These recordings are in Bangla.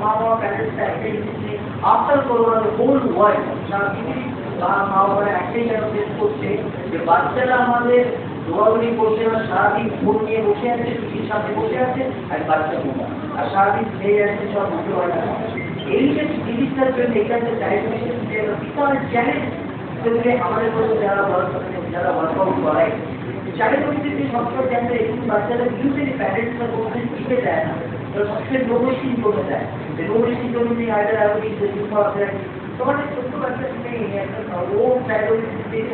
মা-বাবা প্যারেন্টসরা একটাই জিনিস আফটার করোনা হোল ওয়ার্ল্ড সারা পৃথিবী মা-বাবারা একটাই যেন ফেস করছে যে বাচ্চারা আমাদের দৌড়াদৌড়ি করছে না, সারাদিন ফোন নিয়ে বসে আছে, টিভির সামনে বসে আছে, আর বাচ্চা ঘুমা আর সারাদিন খেয়ে যাচ্ছে, সব বুঝতে পারে না। এই যে জিনিসটার জন্য এটা যে ডায়াবেটিস বিশাল চ্যালেঞ্জ সেগুলি আমাদের মধ্যে যারা ওয়ার্কআউট করায় চ্যালেঞ্জগুলিতে সবসময় জানতে একটু বাচ্চারা ইউজুয়ালি প্যারেন্টসরা কোনোদিন শিখে দেয় না, তো সবসময় নোবেশন করে দেয় যে নোবেশন জন্য আইডার আগে তোমাদের ছোট্ট বাচ্চা নেই একটা ও ডায়াবেটিস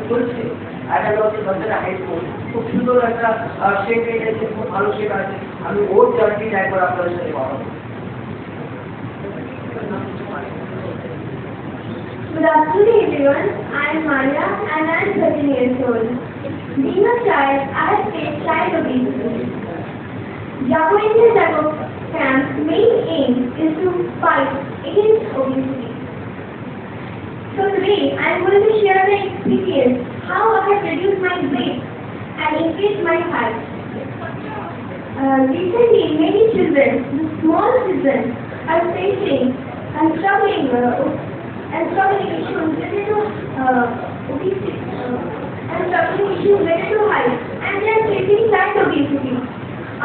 চলছে আইডালজি বাচ্চারা হাইট করছে খুব সুন্দর একটা শেপ হয়ে গেছে, খুব ভালো শেপ আছে। আমি ওর জার্নি একবার আপনাদের সাথে কথা বলবো। Good afternoon everyone, I am Maya and I am 13 years old. Being a child, I have faced child obesity. Jago India Jago Camp's main aim is to fight against obesity. So today, I am going to share my experience, how I have reduced my weight and increased my height. Recently, many children, small children, are facing and struggling issues related to obesity and struggling issues related to height, and they are facing child obesity.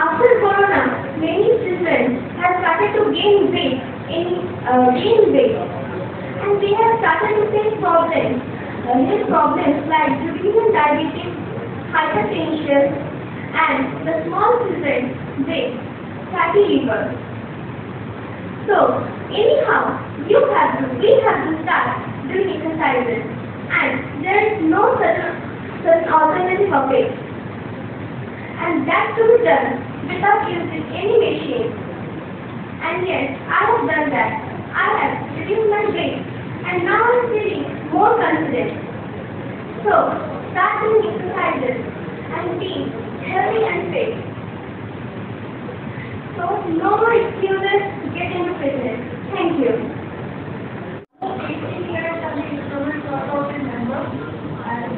After Corona, many children have started to gain weight, and they have started to face problems, health problems like due to diabetes, hypertension, and the small children with fatty liver. So, anyhow, we have to start doing exercises, and there is no such alternative of it. And that to be done without using any machine. And yes, I have done that. I have reduced my weight, and now I am feeling more confident. So, start doing exercises and be healthy and fit. So, no more excuses to get into fitness. Thank you. 18 years as an instrument workout member, and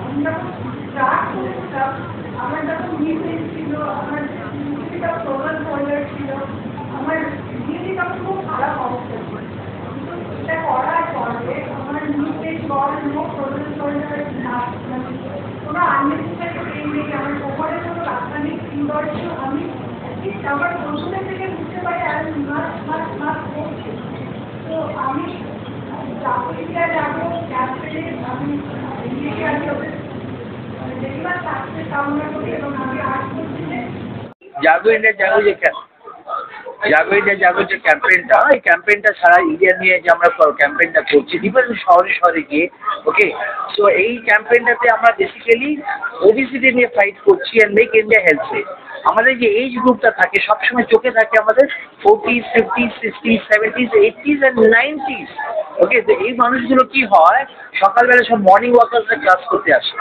আমরা স্টার্ট করেছিলাম, আমার যখন মিউজিক ছিল, আমার মিউজিকটা প্রবল ফলোয়ার ছিল, আমার মিউজিক তখন খুব খারাপ অবস্থা ছিল। কিন্তু এটা করার পরে আমার মিউজিক বল নো প্রবল ফলোয়ার কোনো আননেসেসারি পেইন নেই, আমার কোমরে কোনো রাস্তা নেই, কিন্তু আমি আমার পশুদের থেকে বুঝতে পারি আর মাস করছি। তো আমি চাকরিটা যাবো ক্যাপ্টেনে, আমি বেশিরভাগ চাকরি কামনা করি এবং আমি আর্ট করছি। জাগো ইন্ডিয়া জাগো যে ক্যাম্পেইনটা, এই ক্যাম্পেইনটা সারা ইন্ডিয়া নিয়ে যে আমরা ক্যাম্পেইনটা করছি বিভিন্ন শহরে গিয়ে, ওকে। সো এই ক্যাম্পেইনটাতে আমরা বেসিক্যালি ওবিসিটি নিয়ে ফাইট করছি অ্যান্ড মেক ইন্ডিয়া হেলথি। আমাদের যে এজ গ্রুপটা থাকে সবসময় চোখে থাকে আমাদের 40s, 50s, 60s, 70s, 80s and 90s, ওকে। তো এই মানুষগুলো কি হয়, সকালবেলা সব মর্নিং ওয়াকার্সরা ক্লাস করতে আসে,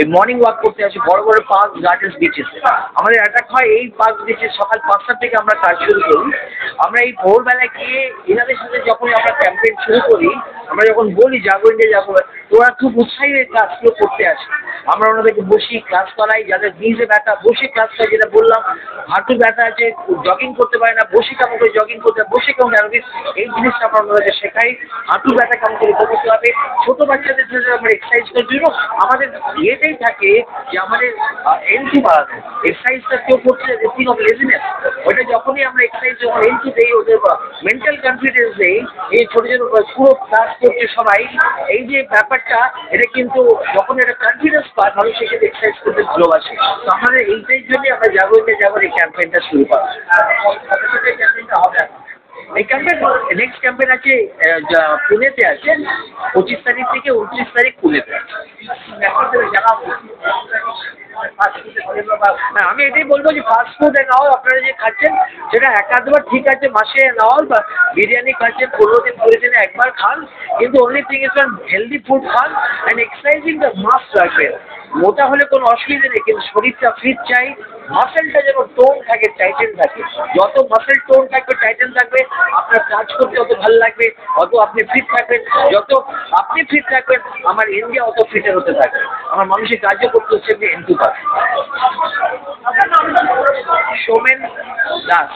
এই মর্নিং ওয়াক করতে আসে বড় বড় পার্ক, গার্ডেন্স, বিচেস। আমাদের অ্যাটাক হয় এই পার্ক বিচে সকাল 5টা থেকে আমরা কাজ শুরু করি। আমরা এই ভোরবেলায় গিয়ে এনাদের সাথে যখন আমরা ক্যাম্পেইন শুরু করি, আমরা যখন বলি জাগো ইন্ডিয়া জাগো, ওরা খুব উৎসাহী ক্লাসগুলো করতে আসে। আমরা ওনাদেরকে বসি ক্লাস করাই, যাদের নিজে ব্যথা বসে ক্লাস করাই, যেটা বললাম হাঁটু ব্যথা আছে, জগিং করতে পারে না, বসে কেমন করে জগিং করতে হবে, বসে কেমন অ্যারোবিক্স, এই জিনিসটা আমরা ওনাদেরকে শেখাই। হাঁটু ব্যথা কেমন করে করতে হবে, ছোটো বাচ্চাদের জন্য আমরা এক্সারসাইজ করার জন্য আমাদের ইয়েটাই থাকে যে আমাদের এনসি বাড়ানো। এক্সারসাইজটা কেউ করছে থিং অফ লেজিনেস, ওইটা যখনই আমরা এক্সারসাইজ যখন এনসি দেই, ওদের মেন্টাল কনফিডেন্স দেই, এই ছোটো ছোটো পুরো ক্লাস করছে সবাই, এই যে ব্যাপারটা এটা কিন্তু যখন এটা কনফিডেন্স পায় মানুষ সেক্ষেত্রে এক্সারসাইজ করতে ভালোবাসে। তো আমাদের এইটাই জন্যই আমরা জাগো ইন্ডিয়া জাগোর এই ক্যাম্পেইনটা শুরু করা। এই ক্যাম্পেইনটা হবে, এই ক্যাম্পেইন নেক্সট ক্যাম্পেইন আছে পুনেতে আছে 25 তারিখ থেকে 29 তারিখ পুনেতে আছে। আমি এটাই বলবো যে ফাস্ট ফুড নেওয়া আপনারা যে খাচ্ছেন সেটা একাধবার ঠিক আছে, মাসে নেওয়া বা বিরিয়ানি খাচ্ছেন 15 দিন 20 দিনে একবার খান, কিন্তু only thing is healthy food Khan and exercising the must রাখবেন। মোটা হলে কোনো অসুবিধা নেই, কিন্তু শরীরটা ফিট চাই, মাসেলটা যেন টোন থাকে, টাইটেন থাকে। যত মাসেল টোন থাকবে, টাইটেন থাকবে, আপনার কাজ করতে অত ভালো লাগবে, অত আপনি ফিট থাকবেন। যত আপনি ফিট থাকবেন আমার ইন্ডিয়া অত ফিটের হতে থাকবে, আমার মানুষের কাজও করতে হচ্ছে এনটু পারে। সোমেন দাস।